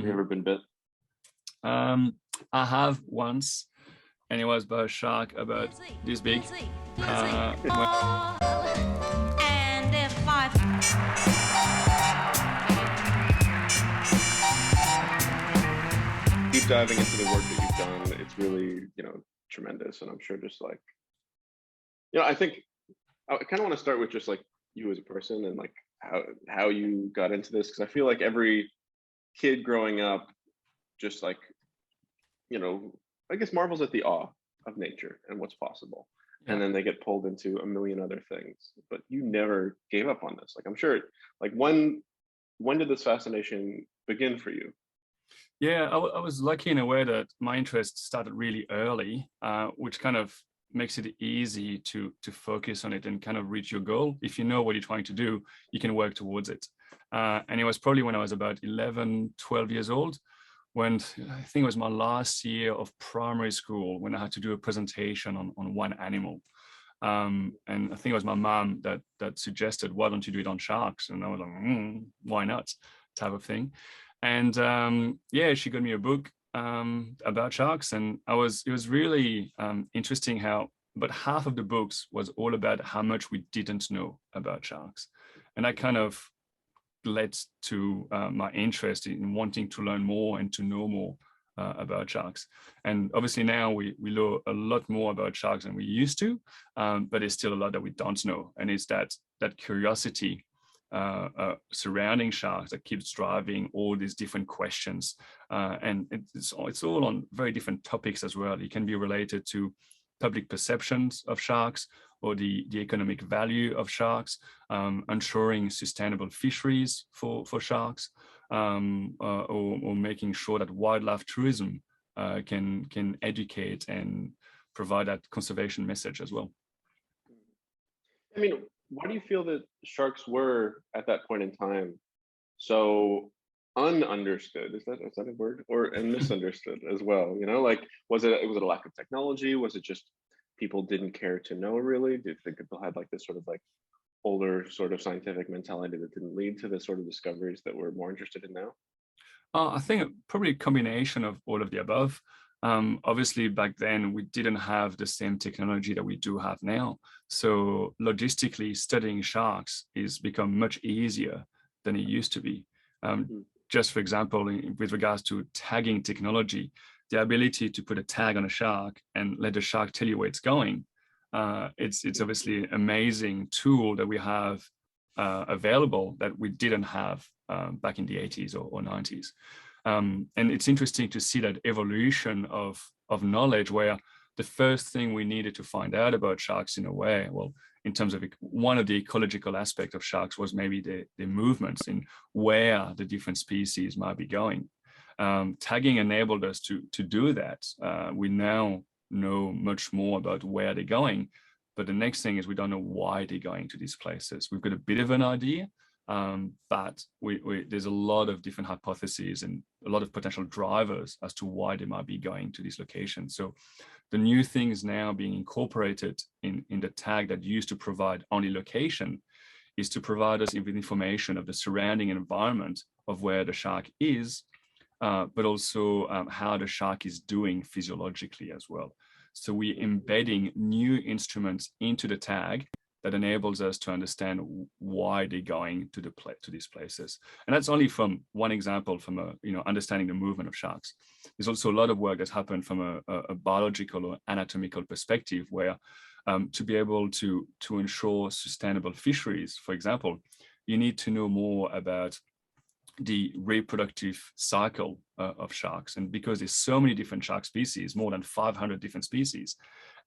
you ever been bit? I have once, and it was by a shark about this big. And if I Deep diving into the work that you've done, it's really, tremendous. And I'm sure just like, I think I kind of want to start with just like you as a person and like how you got into this. Cause I feel like every kid growing up, just like, I guess marvels at the awe of nature and what's possible. Yeah. And then they get pulled into a million other things, but you never gave up on this. Like, I'm sure, like when did this fascination begin for you? Yeah, I was lucky in a way that my interest started really early, which kind of makes it easy to focus on it and kind of reach your goal. If you know what you're trying to do, you can work towards it. And it was probably when I was about 11, 12 years old, when I think it was my last year of primary school, when I had to do a presentation on one animal. And I think it was my mom that suggested, why don't you do it on sharks? And I was like, why not, type of thing. And yeah, she got me a book about sharks, and it was really interesting how about half of the books was all about how much we didn't know about sharks. And that kind of led to my interest in wanting to learn more and to know more about sharks. And obviously now we know a lot more about sharks than we used to, but there's still a lot that we don't know. And it's that curiosity surrounding sharks that keeps driving all these different questions, and it's all on very different topics as well. It can be related to public perceptions of sharks, or the economic value of sharks, ensuring sustainable fisheries for sharks, or making sure that wildlife tourism can educate and provide that conservation message as well. I mean, why do you feel that sharks were at that point in time so ununderstood? Is that a word? And misunderstood as well? Like was it a lack of technology? Was it just people didn't care to know really? Do you think people had like this sort of like older sort of scientific mentality that didn't lead to the sort of discoveries that we're more interested in now? I think probably a combination of all of the above. Obviously, back then, we didn't have the same technology that we do have now. So logistically, studying sharks is become much easier than it used to be. Just for example, with regards to tagging technology, the ability to put a tag on a shark and let the shark tell you where it's going, it's obviously an amazing tool that we have available that we didn't have back in the 80s or 90s. And it's interesting to see that evolution of knowledge, where the first thing we needed to find out about sharks in a way, well, in terms of one of the ecological aspects of sharks was maybe the movements in where the different species might be going. Tagging enabled us to do that. We now know much more about where they're going, but the next thing is we don't know why they're going to these places. We've got a bit of an idea, but there's a lot of different hypotheses and a lot of potential drivers as to why they might be going to these locations. So the new things now being incorporated in the tag that used to provide only location is to provide us with information of the surrounding environment of where the shark is, but also how the shark is doing physiologically as well. So we're embedding new instruments into the tag that enables us to understand why they're going to these places. And that's only from one example from understanding the movement of sharks. There's also a lot of work that's happened from a biological or anatomical perspective, where to be able to ensure sustainable fisheries, for example, you need to know more about the reproductive cycle of sharks. And because there's so many different shark species, more than 500 different species,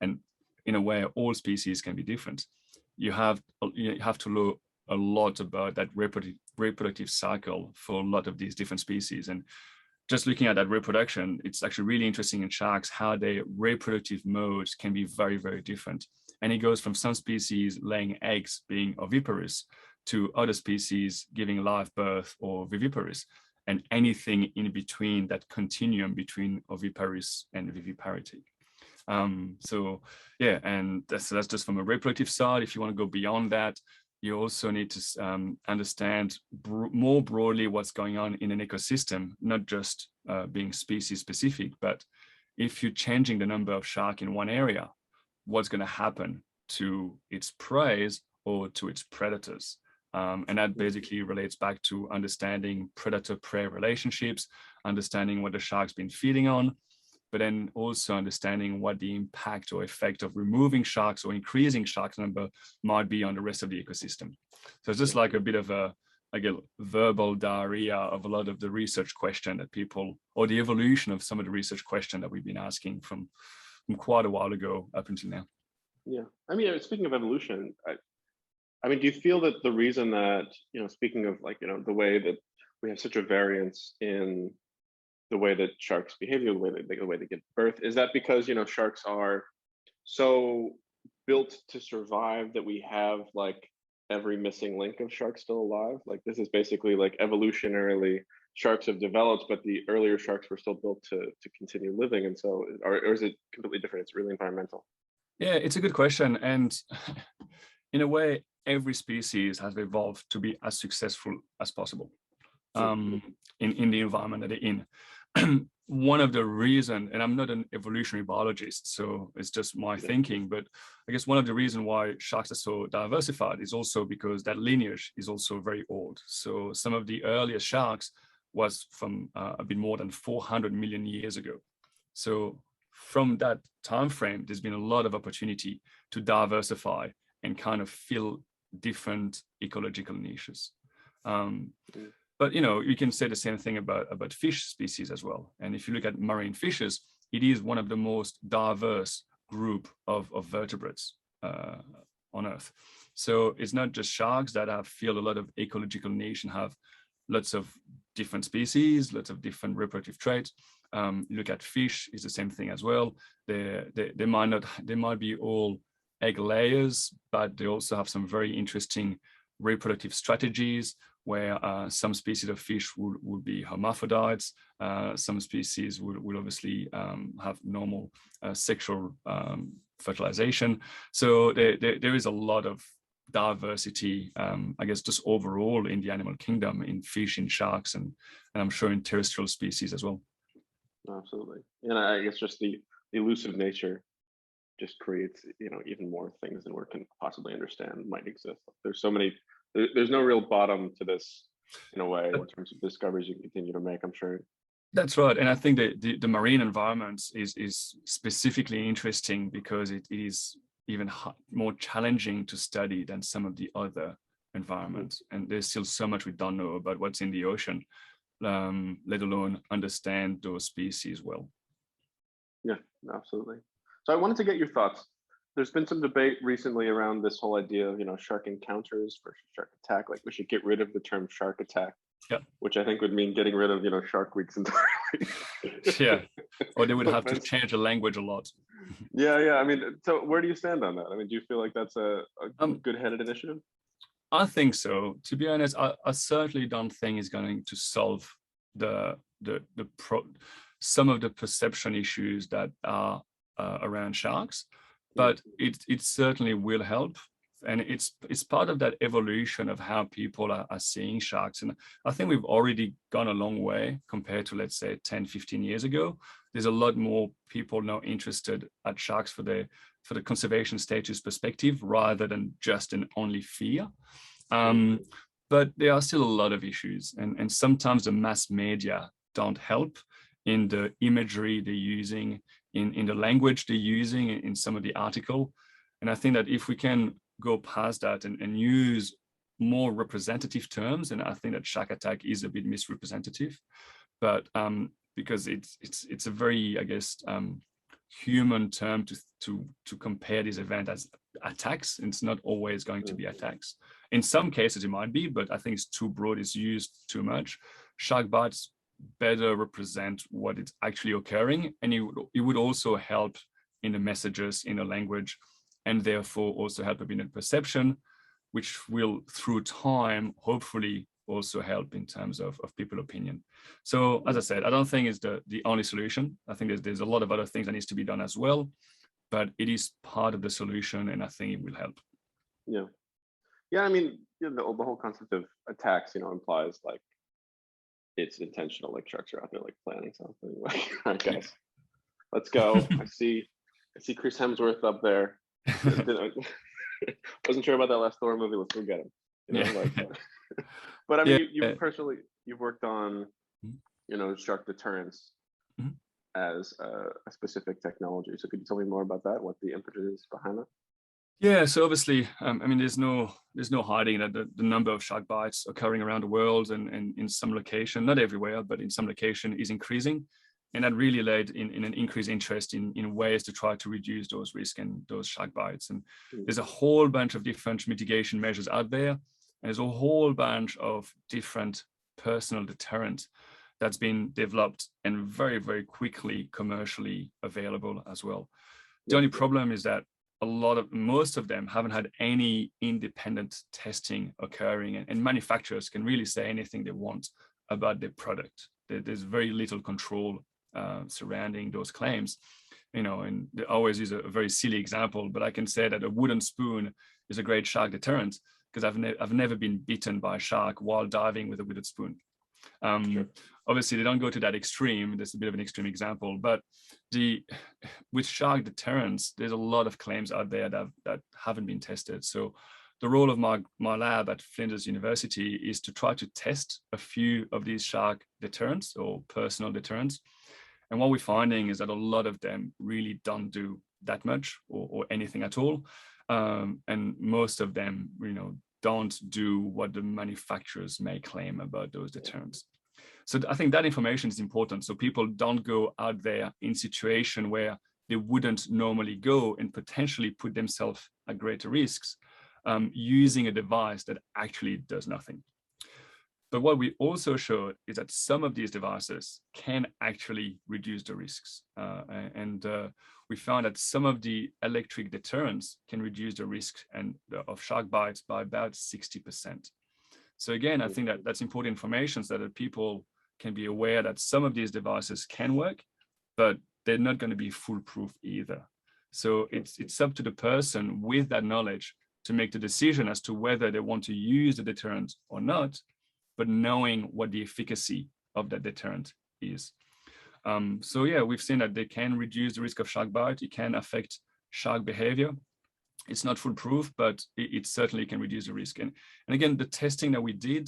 and in a way, all species can be different, you have to know a lot about that reproductive cycle for a lot of these different species. And just looking at that reproduction, it's actually really interesting in sharks how their reproductive modes can be very, very different. And it goes from some species laying eggs, being oviparous, to other species giving live birth or viviparous, and anything in between that continuum between oviparous and viviparity. So yeah, and that's just from a reproductive side. If you want to go beyond that, you also need to understand more broadly what's going on in an ecosystem, not just being species specific, but if you're changing the number of shark in one area, what's going to happen to its prey or to its predators? And that basically relates back to understanding predator-prey relationships, understanding what the shark's been feeding on, but then also understanding what the impact or effect of removing sharks or increasing sharks number might be on the rest of the ecosystem. So it's just like a bit of a verbal diarrhea of a lot of the research question that people, or the evolution of some of the research question that we've been asking from quite a while ago up until now. Yeah, I mean, speaking of evolution, I mean, do you feel that the reason that, speaking of like, the way that we have such a variance in the way that sharks behave, the way they give birth, is that because, sharks are so built to survive that we have like every missing link of sharks still alive? Like this is basically like evolutionarily sharks have developed, but the earlier sharks were still built to continue living. And so, or is it completely different? It's really environmental. Yeah, it's a good question. And in a way, every species has evolved to be as successful as possible in the environment that they're in. One of the reasons, and I'm not an evolutionary biologist, so it's just my thinking, but I guess one of the reasons why sharks are so diversified is also because that lineage is also very old. So some of the earliest sharks was from a bit more than 400 million years ago. So from that time frame, there's been a lot of opportunity to diversify and kind of fill different ecological niches. But you can say the same thing about fish species as well. And if you look at marine fishes, it is one of the most diverse group of vertebrates on Earth. So it's not just sharks that have filled a lot of ecological niche and have lots of different species, lots of different reproductive traits. You look at fish, it's the same thing as well. They might be all egg layers, but they also have some very interesting reproductive strategies where some species of fish would be hermaphrodites. Some species would obviously have normal sexual fertilization. So there is a lot of diversity, I guess, just overall in the animal kingdom, in fish, in sharks, and I'm sure in terrestrial species as well. Absolutely. And I guess just the elusive nature just creates, even more things than we can possibly understand might exist. There's so many, there's no real bottom to this in a way, in terms of discoveries you can continue to make, I'm sure. That's right. And I think that the marine environment is specifically interesting because it is even more challenging to study than some of the other environments. And there's still so much we don't know about what's in the ocean, let alone understand those species well. Yeah, absolutely. So I wanted to get your thoughts. There's been some debate recently around this whole idea of, shark encounters versus shark attack. Like we should get rid of the term shark attack, which I think would mean getting rid of, shark weeks entirely. Yeah, or they would have to change the language a lot. Yeah. I mean, so where do you stand on that? I mean, do you feel like that's a good-headed initiative? I think so. To be honest, I certainly don't think it's going to solve some of the perception issues that are around sharks, but it certainly will help. And it's part of that evolution of how people are seeing sharks. And I think we've already gone a long way compared to, let's say, 10, 15 years ago. There's a lot more people now interested at sharks for the conservation status perspective rather than just an only fear. But there are still a lot of issues. And sometimes the mass media don't help in the imagery they're using, in the language they're using in some of the article. And I think that if we can go past that and use more representative terms, and I think that shark attack is a bit misrepresentative, but because it's a very, I guess, human term to compare this event as attacks. It's not always going to be attacks. In some cases it might be, but I think it's too broad, it's used too much. Shark bites better represent what is actually occurring, and it would also help in the messages, in the language, and therefore also help a bit in perception, which will through time hopefully also help in terms of people opinion. So as I said, I don't think it's the only solution. I think there's a lot of other things that needs to be done as well, but it is part of the solution, and I think it will help. Yeah. Yeah, I mean, the whole concept of attacks, implies like it's intentional, like sharks are out there like planning something. Like, all right, guys, let's go. I see Chris Hemsworth up there. Wasn't sure about that last Thor movie. Let's go get him. Yeah. Like, but I Yeah. mean, you personally, you've worked on, shark deterrence Mhm. as a specific technology. So could you tell me more about that? What the impetus is behind that? Yeah, so obviously, I mean, there's no hiding that the number of shark bites occurring around the world and in some location, not everywhere, but in some location is increasing. And that really led in an increased interest in ways to try to reduce those risks and those shark bites. And there's a whole bunch of different mitigation measures out there. And there's a whole bunch of different personal deterrent that's been developed and very, very quickly commercially available as well. The only problem is that most of them haven't had any independent testing occurring, and manufacturers can really say anything they want about their product. There's very little control surrounding those claims, and they always use a very silly example, but I can say that a wooden spoon is a great shark deterrent because I've never been bitten by a shark while diving with a wooden spoon. Sure. Obviously, they don't go to that extreme. That's a bit of an extreme example, but with shark deterrence, there's a lot of claims out there that haven't been tested. So the role of my lab at Flinders University is to try to test a few of these shark deterrents or personal deterrents. And what we're finding is that a lot of them really don't do that much or anything at all. And most of them, don't do what the manufacturers may claim about those deterrents. So I think that information is important. So people don't go out there in situation where they wouldn't normally go and potentially put themselves at greater risks using a device that actually does nothing. But what we also showed is that some of these devices can actually reduce the risks. We found that some of the electric deterrents can reduce the risk of shark bites by about 60%. So again, I think that's important information so that people can be aware that some of these devices can work, but they're not going to be foolproof either. So it's up to the person with that knowledge to make the decision as to whether they want to use the deterrent or not, but knowing what the efficacy of that deterrent is. So yeah, we've seen that they can reduce the risk of shark bite. It can affect shark behavior. It's not foolproof, but it certainly can reduce the risk. And again, the testing that we did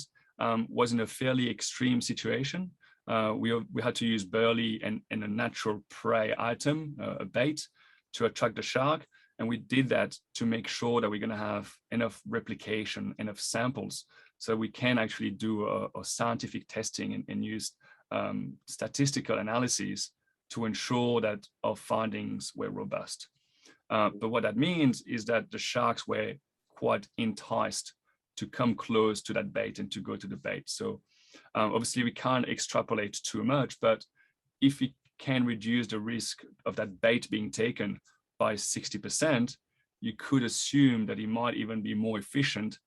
was in a fairly extreme situation. We had to use burley and a natural prey item, a bait, to attract the shark. And we did that to make sure that we're going to have enough replication, enough samples, so we can actually do a scientific testing and use statistical analyses to ensure that our findings were robust. But what that means is that the sharks were quite enticed to come close to that bait and to go to the bait. So obviously we can't extrapolate too much, but if we can reduce the risk of that bait being taken by 60%, you could assume that it might even be more efficient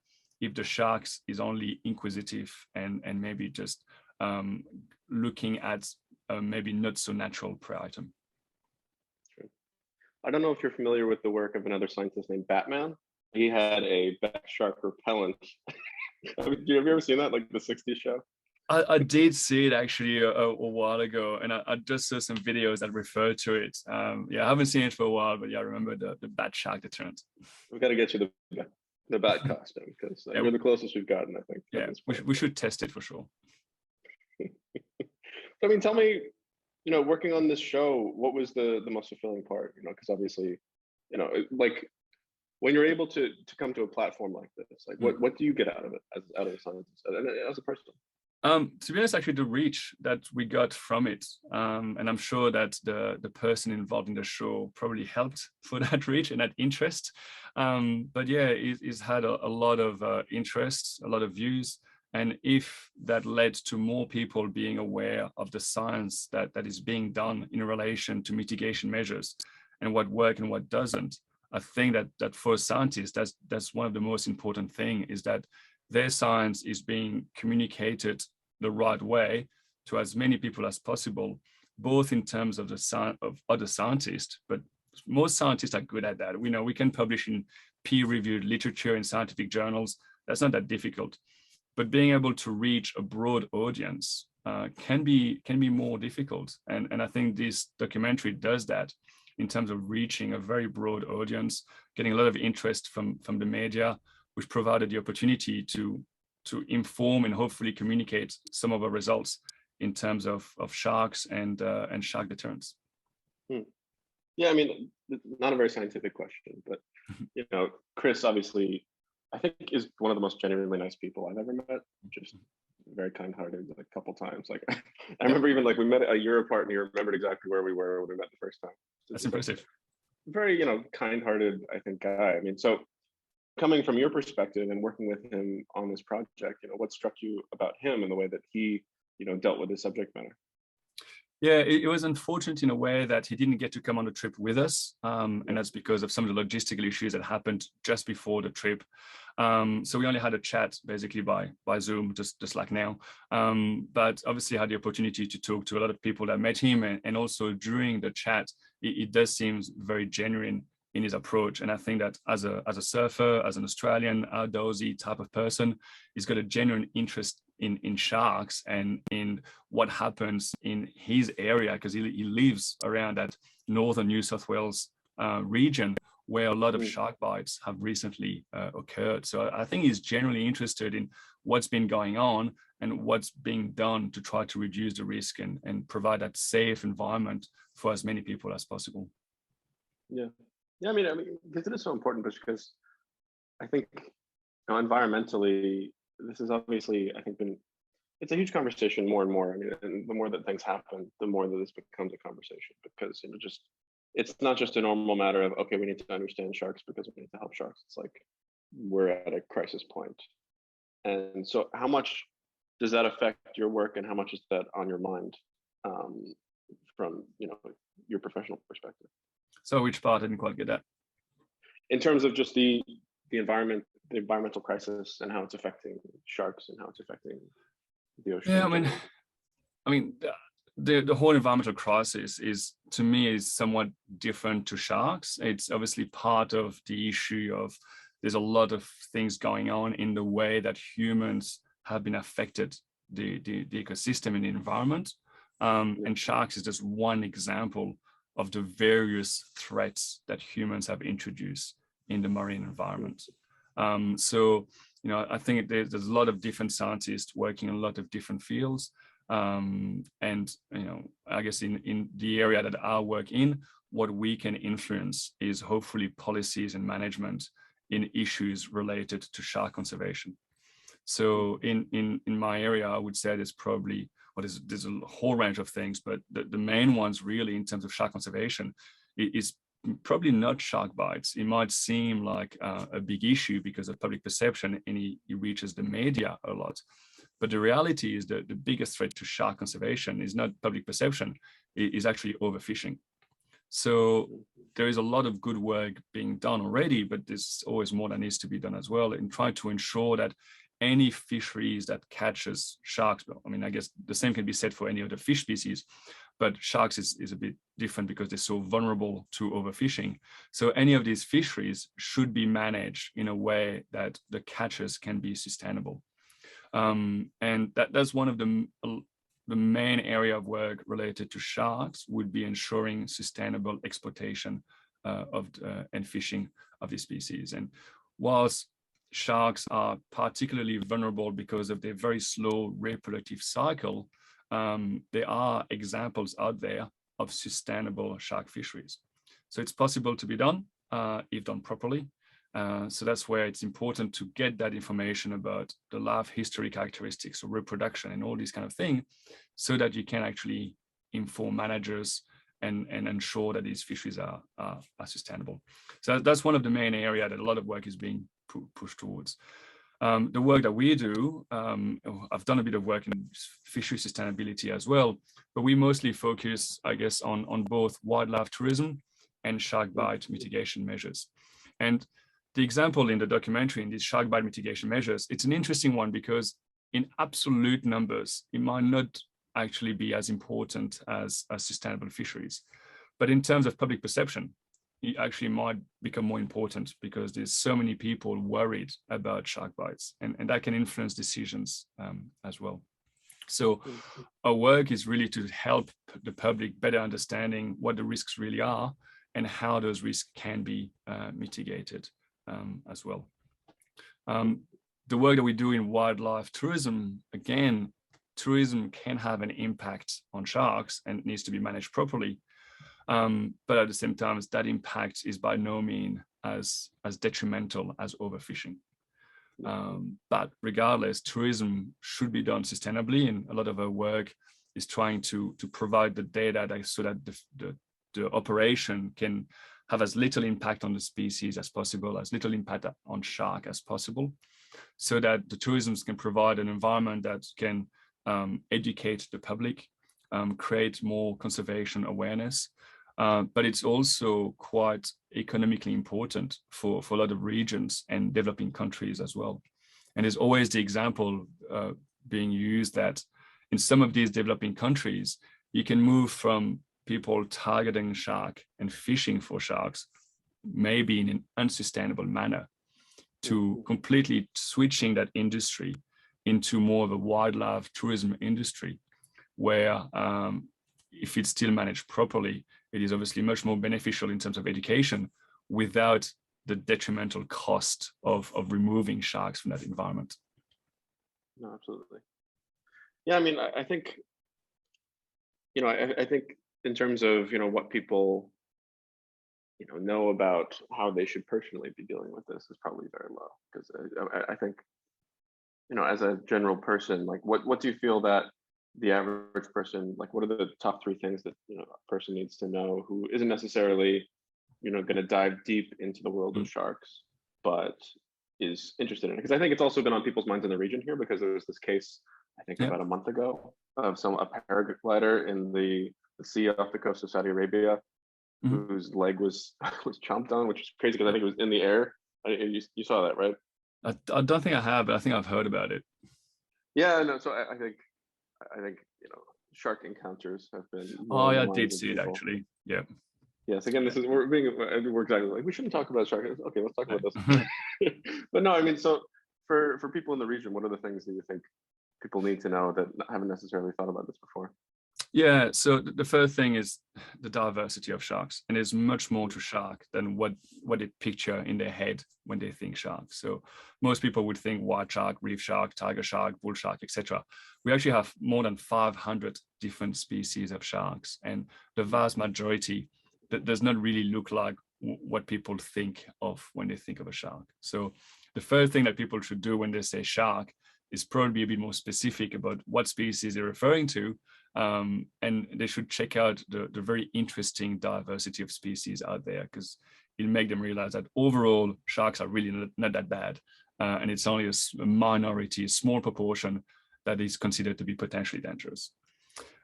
if the sharks is only inquisitive and maybe just looking at maybe not so natural prey item. Sure. I don't know if you're familiar with the work of another scientist named Batman. He had a Backsharp repellent. Have you ever seen that, like the 60s show? I did see it actually a while ago, and I just saw some videos that referred to it. Yeah, I haven't seen it for a while, but yeah, I remember the bat shark deterrent. We've got to get you the bat costume because you're the closest we've gotten, I think. Yeah, we should test it for sure. So, I mean, tell me, working on this show, what was the most fulfilling part? Because obviously, like when you're able to come to a platform like this, like what do you get out of it as a scientist and as a person? To be honest, actually, the reach that we got from it, and I'm sure that the person involved in the show probably helped for that reach and that interest. But yeah, it's had a lot of interest, a lot of views. And if that led to more people being aware of the science that is being done in relation to mitigation measures and what works and what doesn't, I think that for scientists, that's one of the most important things, is that their science is being communicated the right way to as many people as possible, both in terms of of other scientists, but most scientists are good at that. We know we can publish in peer-reviewed literature in scientific journals, that's not that difficult. But being able to reach a broad audience can be more difficult. And I think this documentary does that in terms of reaching a very broad audience, getting a lot of interest from the media, which provided the opportunity to inform and hopefully communicate some of our results in terms of sharks and shark deterrence. Yeah, I mean, not a very scientific question, but you know, Chris obviously, I think, is one of the most genuinely nice people I've ever met. Just very kind-hearted a couple times. Like I remember even like we met a year apart, and he remembered exactly where we were when we met the first time. That's impressive. Very, you know, kind-hearted, I think, guy. I mean, so coming from your perspective and working with him on this project, you know, what struck you about him and the way that he, you know, dealt with the subject matter? Yeah, it was unfortunate in a way that he didn't get to come on the trip with us. And that's because of some of the logistical issues that happened just before the trip. So we only had a chat basically by Zoom, just like now. But obviously had the opportunity to talk to a lot of people that met him. And also during the chat, it does seem very genuine in his approach. And I think that as a surfer, as an Australian outdoorsy type of person, he's got a genuine interest in sharks and in what happens in his area, because he lives around that northern New South Wales region where a lot of shark bites have recently occurred. So I think he's generally interested in what's been going on and what's being done to try to reduce the risk and provide that safe environment for as many people as possible. Yeah. Yeah, I mean, because it is so important, because I think, you know, environmentally, this is obviously, I think, it's a huge conversation more and more. I mean, and the more that things happen, the more that this becomes a conversation, because, you know, it's not just a normal matter of, okay, we need to understand sharks because we need to help sharks. It's like we're at a crisis point. And so how much does that affect your work, and how much is that on your mind from, you know, your professional perspective? So which part? I didn't quite get that. In terms of just the environment, the environmental crisis, and how it's affecting sharks and how it's affecting the ocean. Yeah, I mean, the whole environmental crisis is, to me, is somewhat different to sharks. It's obviously part of the issue of there's a lot of things going on in the way that humans have been affected the ecosystem and the environment. And sharks is just one example of the various threats that humans have introduced in the marine environment. So, you know, I think there's a lot of different scientists working in a lot of different fields. And, you know, I guess in the area that I work in, what we can influence is hopefully policies and management in issues related to shark conservation. So in my area, I would say there's probably, there's a whole range of things, but the main ones really in terms of shark conservation is probably not shark bites. It might seem like a big issue because of public perception, and it reaches the media a lot. But the reality is that the biggest threat to shark conservation is not public perception, it is actually overfishing. So there is a lot of good work being done already, but there's always more that needs to be done as well in trying to ensure that any fisheries that catches sharks, I mean, I guess the same can be said for any other fish species, but sharks is a bit different because they're so vulnerable to overfishing. So any of these fisheries should be managed in a way that the catches can be sustainable. And that's one of the main area of work related to sharks would be ensuring sustainable exploitation and fishing of these species. And whilst sharks are particularly vulnerable because of their very slow reproductive cycle, there are examples out there of sustainable shark fisheries. So it's possible to be done if done properly. So that's where it's important to get that information about the life history characteristics of reproduction and all these kind of things, so that you can actually inform managers and ensure that these fisheries are sustainable. So that's one of the main areas that a lot of work is being pushed towards. The work that we do, I've done a bit of work in fishery sustainability as well, but we mostly focus, I guess, on both wildlife tourism and shark bite mitigation measures. And the example in the documentary in these shark bite mitigation measures, it's an interesting one because in absolute numbers, it might not actually be as important as sustainable fisheries. But in terms of public perception, it actually might become more important because there's so many people worried about shark bites, and that can influence decisions as well. So our work is really to help the public better understanding what the risks really are and how those risks can be mitigated as well. The work that we do in wildlife tourism, again, tourism can have an impact on sharks and needs to be managed properly. But at the same time, that impact is by no means as detrimental as overfishing. But regardless, tourism should be done sustainably, and a lot of our work is trying to provide the data so that the operation can have as little impact on the species as possible, as little impact on shark as possible, so that the tourism can provide an environment that can educate the public, create more conservation awareness. But it's also quite economically important for a lot of regions and developing countries as well. And there's always the example being used that in some of these developing countries, you can move from people targeting shark and fishing for sharks, maybe in an unsustainable manner, to completely switching that industry into more of a wildlife tourism industry, where if it's still managed properly, it is obviously much more beneficial in terms of education without the detrimental cost of removing sharks from that environment. No, absolutely. Yeah, I mean, I think, I think in terms of, what people, know about how they should personally be dealing with this is probably very low. Because I think, as a general person, like what do you feel that the average person, like what are the top 3 things that, a person needs to know who isn't necessarily, going to dive deep into the world of sharks, but is interested in it? Because I think it's also been on people's minds in the region here, because there was this case, I think about a month ago, of a paraglider in the sea off the coast of Saudi Arabia, whose leg was chomped on, which is crazy because I think it was in the air. You saw that, right? I don't think I have, but I think I've heard about it. Yeah, no. So I think shark encounters have been. Oh, yeah, I did see it actually. Yeah. Yes. Again, we're exactly like we shouldn't talk about sharks. Okay, let's talk about this. But no, I mean, so for people in the region, what are the things that you think people need to know that haven't necessarily thought about this before? Yeah, so the first thing is the diversity of sharks, and there's much more to shark than what they picture in their head when they think shark. So most people would think white shark, reef shark, tiger shark, bull shark, etc. We actually have more than 500 different species of sharks, and the vast majority that does not really look like what people think of when they think of a shark. So the first thing that people should do when they say shark is probably a bit more specific about what species they're referring to. And they should check out the very interesting diversity of species out there, because it'll make them realize that overall sharks are really not that bad. And it's only a minority, a small proportion that is considered to be potentially dangerous.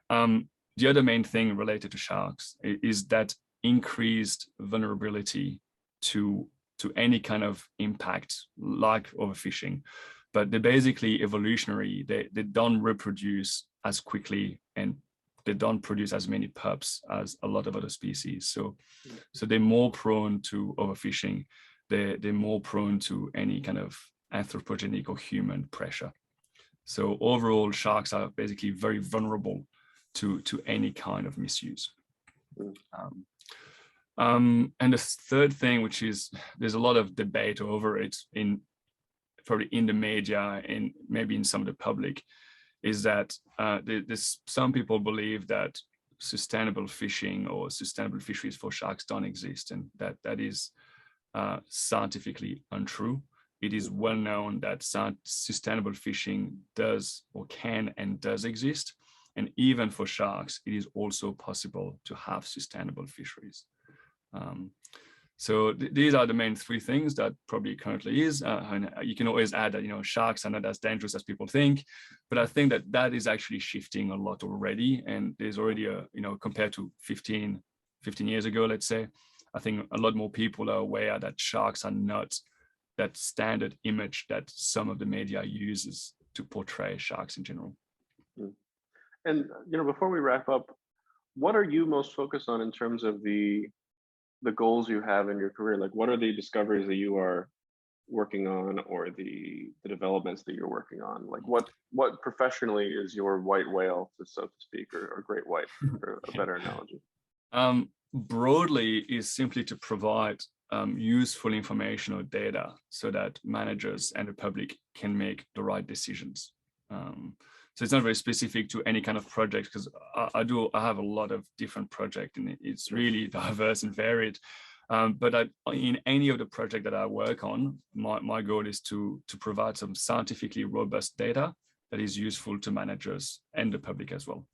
The other main thing related to sharks is that increased vulnerability to any kind of impact like overfishing. But they're basically evolutionary. They don't reproduce as quickly, and they don't produce as many pups as a lot of other species. So they're more prone to overfishing. They're more prone to any kind of anthropogenic or human pressure. So overall, sharks are basically very vulnerable to any kind of misuse. And the third thing, which is there's a lot of debate over it probably in the media and maybe in some of the public, is that there's some people believe that sustainable fishing or sustainable fisheries for sharks don't exist, and that is scientifically untrue. It is well known that sustainable fishing does or can and does exist, and even for sharks, it is also possible to have sustainable fisheries. So these are the main 3 things that probably currently is. And you can always add that sharks are not as dangerous as people think, but I think that is actually shifting a lot already. And there's already compared to 15 years ago, let's say, I think a lot more people are aware that sharks are not that standard image that some of the media uses to portray sharks in general. And before we wrap up, what are you most focused on in terms of the the goals you have in your career? Like, what are the discoveries that you are working on, or the developments that you're working on? Like, what professionally is your white whale, so to speak, or great white, for a better analogy? Broadly is simply to provide useful information or data so that managers and the public can make the right decisions. So it's not very specific to any kind of project, because I have a lot of different projects, and it's really diverse and varied. But in any of the project that I work on, my goal is to provide some scientifically robust data that is useful to managers and the public as well.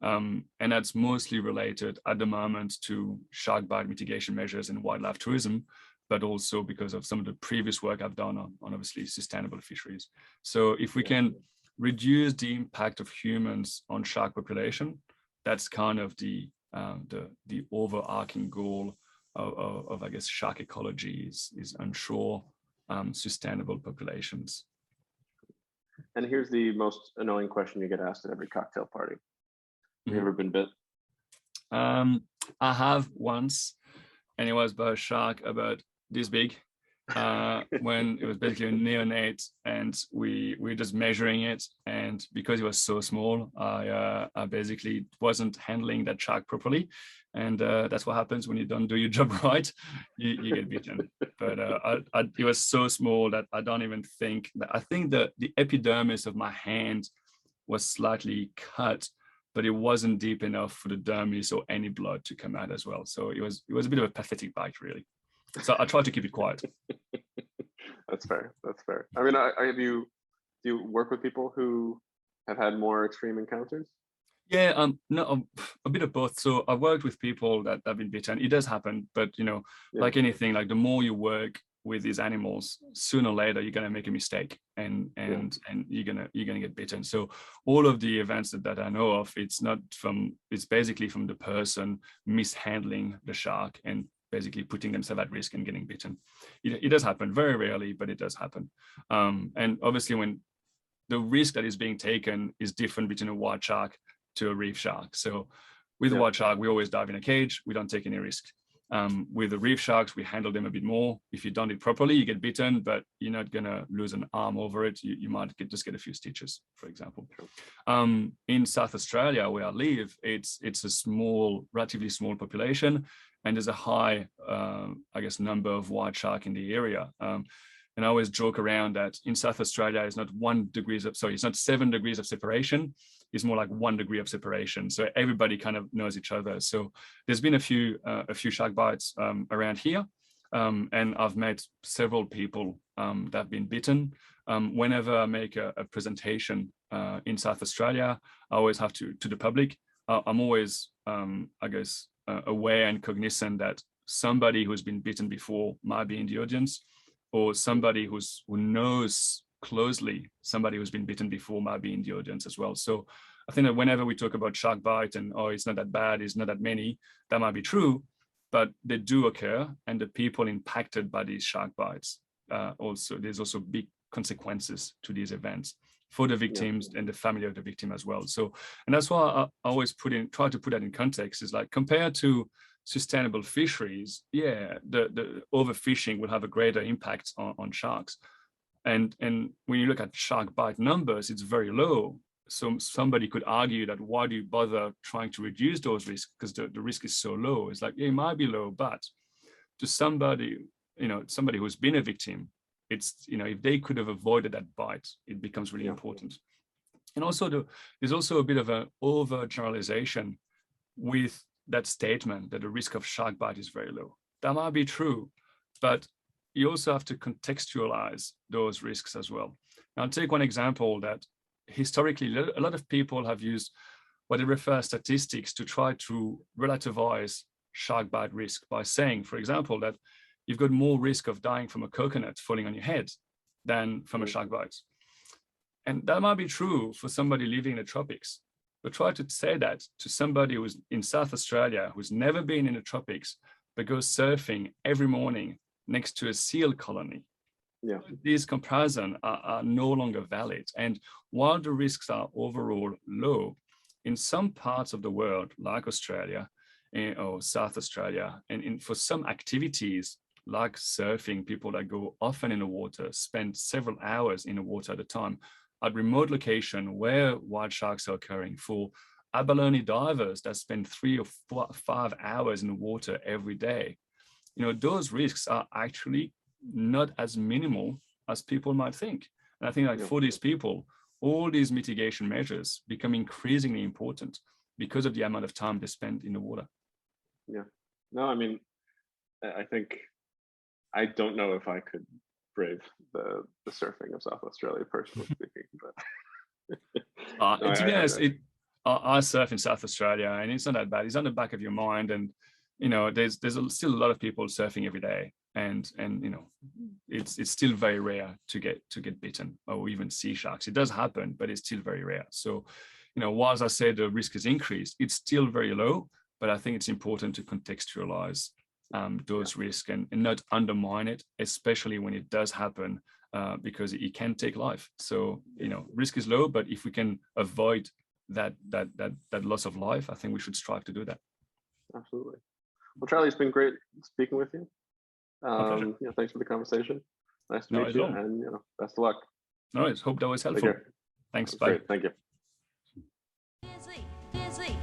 And that's mostly related at the moment to shark bite mitigation measures in wildlife tourism, but also because of some of the previous work I've done on obviously sustainable fisheries. So if we can reduce the impact of humans on shark population, that's kind of the overarching goal of I guess shark ecology is ensure sustainable populations. And here's the most annoying question you get asked at every cocktail party. Have you ever been bit? I have once, and it was by a shark about this big, when it was basically a neonate, and we were just measuring it, and because it was so small, I basically wasn't handling that shark properly, and that's what happens when you don't do your job right. You get bitten. But it was so small that I don't even think that. I think the epidermis of my hand was slightly cut, but it wasn't deep enough for the dermis or any blood to come out as well. So it was a bit of a pathetic bite, really. So I tried to keep it quiet. That's fair. That's fair. I mean, do you work with people who have had more extreme encounters? Yeah, no, a bit of both. So I've worked with people that have been bitten. It does happen, but like anything, like the more you work with these animals, sooner or later you're gonna make a mistake, and you're gonna get bitten. So all of the events that I know of, it's basically from the person mishandling the shark and basically putting themselves at risk and getting bitten. It does happen, very rarely, but it does happen. And obviously when the risk that is being taken is different between a white shark to a reef shark. So with a white shark, we always dive in a cage, we don't take any risk. With the reef sharks, we handle them a bit more. If you don't do it properly, you get bitten, but you're not gonna lose an arm over it. You might just get a few stitches, for example. In South Australia, where I live, it's a relatively small population, and there's a high, I guess, number of white shark in the area. And I always joke around that in South Australia, it's not 7 degrees of separation. It's more like 1 degree of separation. So everybody kind of knows each other. So there's been a few shark bites around here. And I've met several people that have been bitten. Whenever I make a presentation in South Australia, I always have to the public. I'm always, I guess, aware and cognizant that somebody who's been bitten before might be in the audience, or somebody who knows closely somebody who's been bitten before might be in the audience as well. So I think that whenever we talk about shark bite and, oh, it's not that bad, it's not that many, that might be true, but they do occur, and the people impacted by these shark bites, there's also big consequences to these events for the victims and the family of the victim as well. So, and that's why I always try to put that in context, is like, compared to sustainable fisheries, the overfishing will have a greater impact on sharks. And when you look at shark bite numbers, it's very low. So somebody could argue that, why do you bother trying to reduce those risks? Because the risk is so low. It's like, it might be low, but to somebody who's been a victim, it's, if they could have avoided that bite, it becomes really important. And also there's also a bit of an overgeneralization with that statement that the risk of shark bite is very low. That might be true, but you also have to contextualize those risks as well. Now, I'll take one example that historically a lot of people have used what they refer statistics to try to relativize shark bite risk by saying, for example, that you've got more risk of dying from a coconut falling on your head than from a shark bite. And that might be true for somebody living in the tropics, but try to say that to somebody who's in South Australia, who's never been in the tropics, but goes surfing every morning next to a seal colony. These comparisons are no longer valid. And while the risks are overall low, in some parts of the world, like Australia, or South Australia. And for some activities like surfing, people that go often in the water spend several hours in the water at a time at remote location where wild sharks are occurring. For abalone divers that spend 3 or 4 or 5 hours in the water every day, those risks are actually not as minimal as people might think. And I think like for these people, all these mitigation measures become increasingly important because of the amount of time they spend in the water. Yeah. No, I mean, I think I don't know if I could brave the surfing of South Australia, personally speaking. But to be honest, I surf in South Australia, and it's not that bad. It's on the back of your mind, and there's still a lot of people surfing every day, and it's still very rare to get bitten or even see sharks. It does happen, but it's still very rare. So, whilst I say the risk has increased, it's still very low. But I think it's important to contextualize those risks and not undermine it, especially when it does happen, because it can take life. So risk is low, but if we can avoid that loss of life, I think we should strive to do that. Absolutely. Well, Charlie, it's been great speaking with you. Pleasure. Thanks for the conversation. Nice to meet you, and best of luck. No worries. Hope that was helpful. Thanks. Bye. Great. Thank you. Dizzy, dizzy.